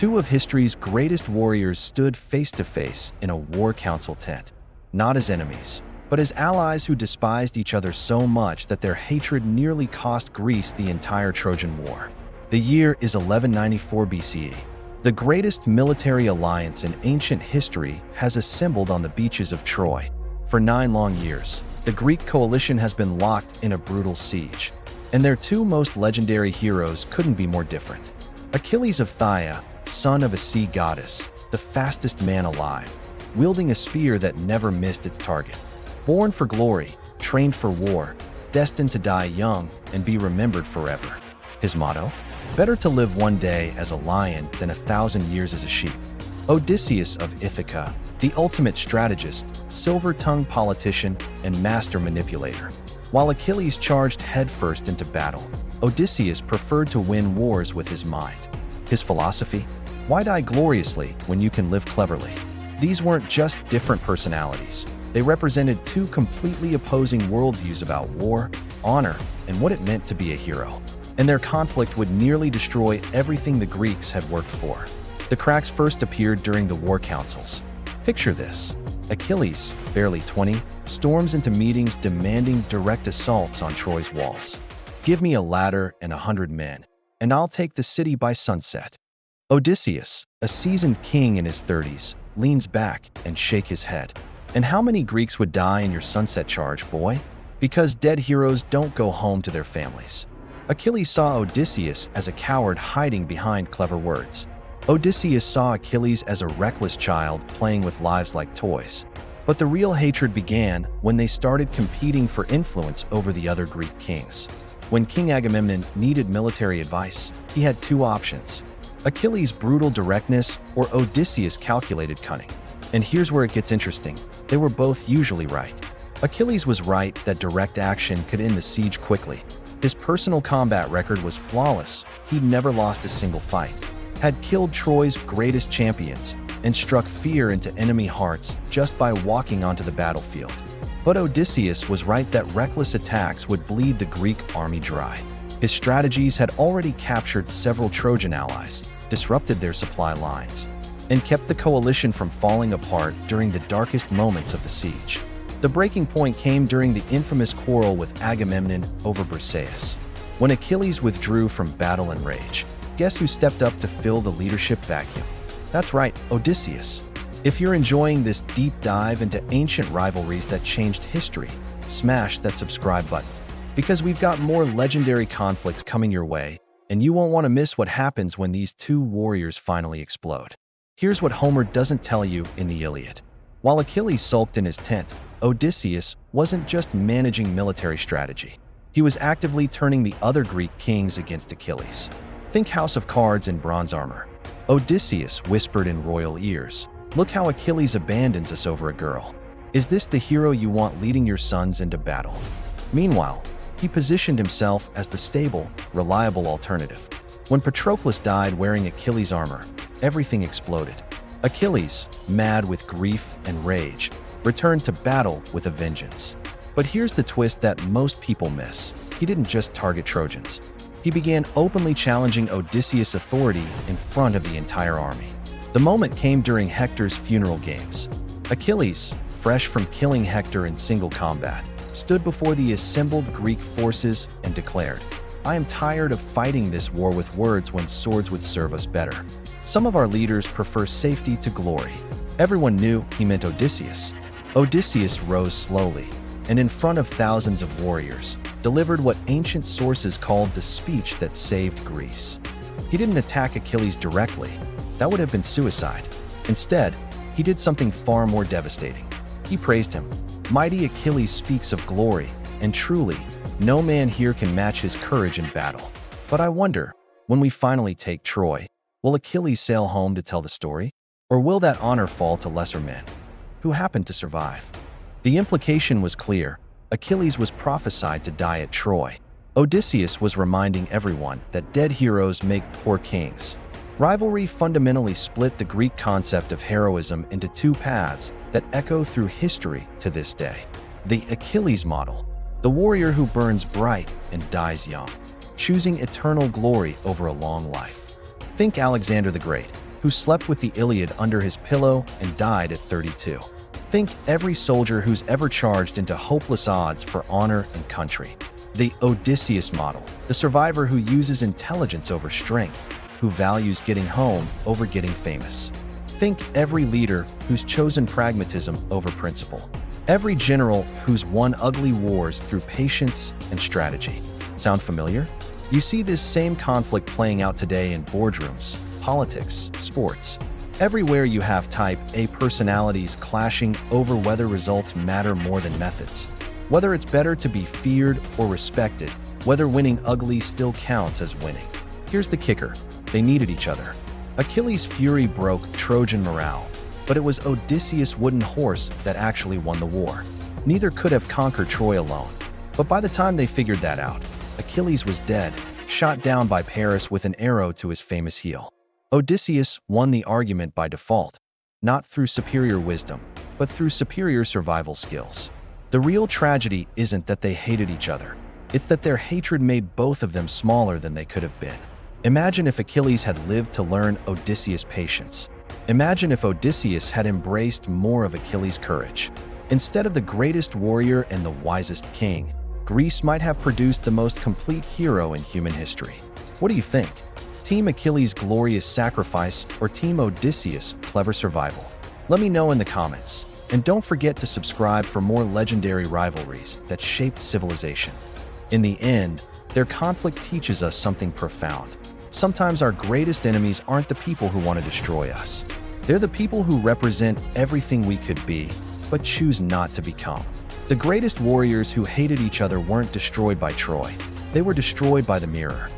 Two of history's greatest warriors stood face to face in a war council tent, not as enemies, but as allies who despised each other so much that their hatred nearly cost Greece the entire Trojan War. The year is 1194 BCE. The greatest military alliance in ancient history has assembled on the beaches of Troy. For 9 long years, the Greek coalition has been locked in a brutal siege, and their two most legendary heroes couldn't be more different. Achilles of Phthia, son of a sea goddess, the fastest man alive, wielding a spear that never missed its target. Born for glory, trained for war, destined to die young and be remembered forever. His motto? Better to live one day as a lion than 1,000 years as a sheep. Odysseus of Ithaca, the ultimate strategist, silver-tongued politician, and master manipulator. While Achilles charged headfirst into battle, Odysseus preferred to win wars with his mind. His philosophy? Why die gloriously when you can live cleverly? These weren't just different personalities. They represented two completely opposing worldviews about war, honor, and what it meant to be a hero. And their conflict would nearly destroy everything the Greeks had worked for. The cracks first appeared during the war councils. Picture this. Achilles, barely 20, storms into meetings demanding direct assaults on Troy's walls. Give me a ladder and 100 men, and I'll take the city by sunset. Odysseus, a seasoned king in his 30s, leans back and shakes his head. And how many Greeks would die in your sunset charge, boy? Because dead heroes don't go home to their families. Achilles saw Odysseus as a coward hiding behind clever words. Odysseus saw Achilles as a reckless child playing with lives like toys. But the real hatred began when they started competing for influence over the other Greek kings. When King Agamemnon needed military advice, he had two options: Achilles' brutal directness or Odysseus' calculated cunning. And here's where it gets interesting. They were both usually right. Achilles was right that direct action could end the siege quickly. His personal combat record was flawless. He'd never lost a single fight, had killed Troy's greatest champions, and struck fear into enemy hearts just by walking onto the battlefield. But Odysseus was right that reckless attacks would bleed the Greek army dry. His strategies had already captured several Trojan allies, disrupted their supply lines, and kept the coalition from falling apart during the darkest moments of the siege. The breaking point came during the infamous quarrel with Agamemnon over Briseis. When Achilles withdrew from battle and rage, guess who stepped up to fill the leadership vacuum? That's right, Odysseus. If you're enjoying this deep dive into ancient rivalries that changed history, smash that subscribe button, because we've got more legendary conflicts coming your way, and you won't want to miss what happens when these two warriors finally explode. Here's what Homer doesn't tell you in the Iliad. While Achilles sulked in his tent, Odysseus wasn't just managing military strategy. He was actively turning the other Greek kings against Achilles. Think House of Cards in bronze armor. Odysseus whispered in royal ears, "Look how Achilles abandons us over a girl. Is this the hero you want leading your sons into battle?" Meanwhile, he positioned himself as the stable, reliable alternative. When Patroclus died wearing Achilles' armor, everything exploded. Achilles, mad with grief and rage, returned to battle with a vengeance. But here's the twist that most people miss. He didn't just target Trojans. He began openly challenging Odysseus' authority in front of the entire army. The moment came during Hector's funeral games. Achilles, fresh from killing Hector in single combat, stood before the assembled Greek forces and declared, "I am tired of fighting this war with words when swords would serve us better. Some of our leaders prefer safety to glory." Everyone knew he meant Odysseus. Odysseus rose slowly, and in front of thousands of warriors, delivered what ancient sources called the speech that saved Greece. He didn't attack Achilles directly. That would have been suicide. Instead, he did something far more devastating. He praised him. "Mighty Achilles speaks of glory, and truly, no man here can match his courage in battle. But I wonder, when we finally take Troy, will Achilles sail home to tell the story? Or will that honor fall to lesser men who happened to survive?" The implication was clear. Achilles was prophesied to die at Troy. Odysseus was reminding everyone that dead heroes make poor kings. Rivalry fundamentally split the Greek concept of heroism into two paths that echo through history to this day. The Achilles model, the warrior who burns bright and dies young, choosing eternal glory over a long life. Think Alexander the Great. who slept with the Iliad under his pillow and died at 32. Think every soldier who's ever charged into hopeless odds for honor and country. The Odysseus model, the survivor who uses intelligence over strength, who values getting home over getting famous. Think every leader who's chosen pragmatism over principle. Every general who's won ugly wars through patience and strategy. Sound familiar? You see this same conflict playing out today in boardrooms, politics, sports. Everywhere you have type A personalities clashing over whether results matter more than methods. Whether it's better to be feared or respected, whether winning ugly still counts as winning. Here's the kicker. They needed each other. Achilles' fury broke Trojan morale, but it was Odysseus' wooden horse that actually won the war. Neither could have conquered Troy alone. But by the time they figured that out, Achilles was dead, shot down by Paris with an arrow to his famous heel. Odysseus won the argument by default, not through superior wisdom, but through superior survival skills. The real tragedy isn't that they hated each other. It's that their hatred made both of them smaller than they could have been. Imagine if Achilles had lived to learn Odysseus' patience. Imagine if Odysseus had embraced more of Achilles' courage. Instead of the greatest warrior and the wisest king, Greece might have produced the most complete hero in human history. What do you think? Team Achilles' glorious sacrifice or Team Odysseus' clever survival? Let me know in the comments. And don't forget to subscribe for more legendary rivalries that shaped civilization. In the end, their conflict teaches us something profound. Sometimes our greatest enemies aren't the people who want to destroy us. They're the people who represent everything we could be, but choose not to become. The greatest warriors who hated each other weren't destroyed by Troy. They were destroyed by the mirror.